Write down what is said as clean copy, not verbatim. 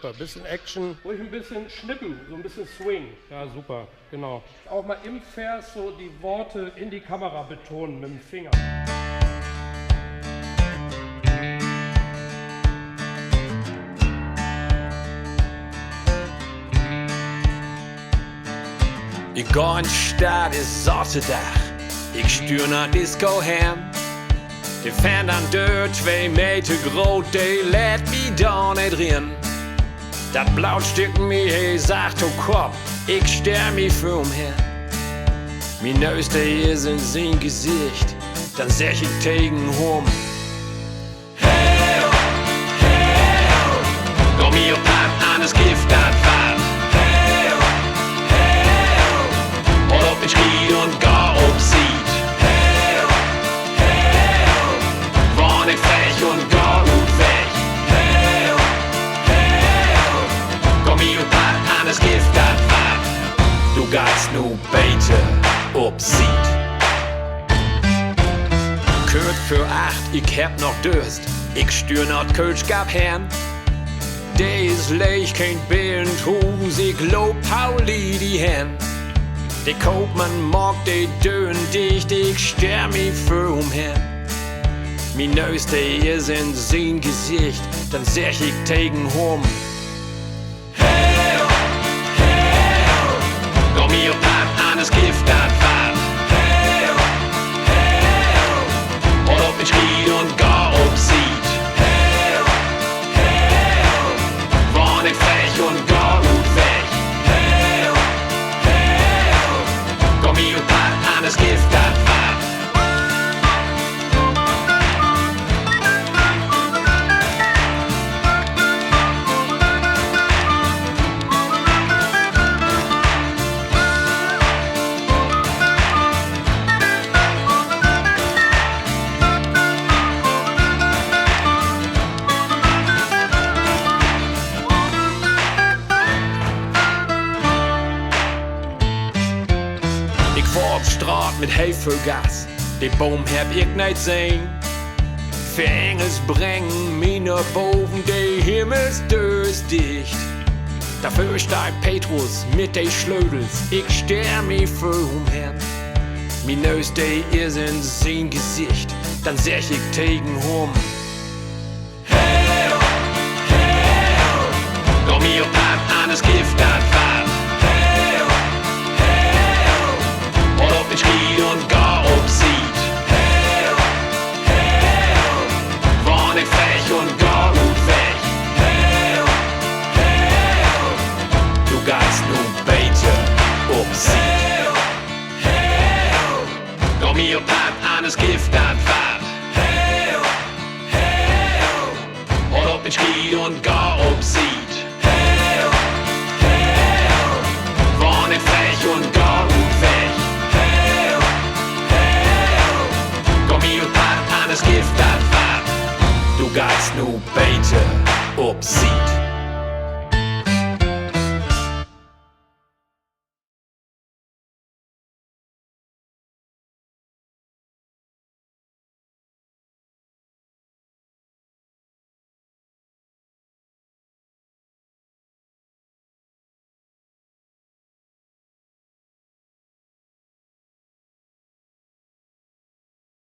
super. Bisschen Action. Ruhig ein bisschen schnippen, so ein bisschen Swing. Ja, super, genau. Auch mal im Vers so die Worte in die Kamera betonen mit dem Finger. Ich geh in die Stadt, ist Sonntag. Ich stür nach Disco Ham. Die Fan an dort 2 Meter groß, die lädt mich da nicht rein. Das Blautstück mir, hey, sagt, oh Kopf, ich stär mich für her. Mein Neus, der ist in sein Gesicht, dann seh ich tegen home. Hey, oh, hey, oh, komm hier, Pap, an das Gift, das Pap. Hey, oh, hey, oh, und ob ich ried und gar obsieht. Hey, oh, hey, oh, war nicht frech und gar gut weg. Hey, oh, hey, oh, komm hier, Pap, an das Gift, das Pap. Du gehst nu bete, obsieht. Kurt für 8, ich hab noch Durst. Ich stür noch Kölsch gab Herrn. Der is leich, kein Bier und Hus, ich lob Pauli die Herrn. Der Kaufmann mag die Dön dicht, ich stär mich für Herrn. Mein Neus, der is in sein Gesicht, dann seh ich tegen home. Hey, oh, hey, oh, komm hier, Pap, an das Gift, das Pap. Hey, oh, hey, oh, und ob ich ried und gar obsieht. Hey, oh, hey, oh, war nicht frech und gar gut weg. Hey, oh, hey, oh, komm hier, Pap, an das Gift, das Pap. Ich fahr auf Straat mit Vollgas, den Baum hab ich nicht sehen. Für Engels bringen mich nach boven, die Himmelstür ist dicht. Dafür steigt Petrus mit den Schlödels, ich stär mich für Herrn. Mein Neus, der ist in sein Gesicht, dann seh ich tegen home. Hey, oh, hey, oh, komm hier, Pap, an das Gift, das Pap. Hey, oh, hey, oh, und ob ich ried und gar obsieht. Hey, oh, hey, oh, war nicht frech und gar gut weg. Hey, oh, hey, oh, du gehst nu bete, obsieht. Hey, oh, hey, oh, komm hier, Pap, an das Gift, das Pap. Hey, oh, hey, oh, und ob ich ried und gar obsieht. Hey, oh, hey, oh, war nicht frech und gar gut weg. Hey, oh, hey, oh, komm hier, Pap, an das Gift, das Pap. Du gehst nu bete, obsieht.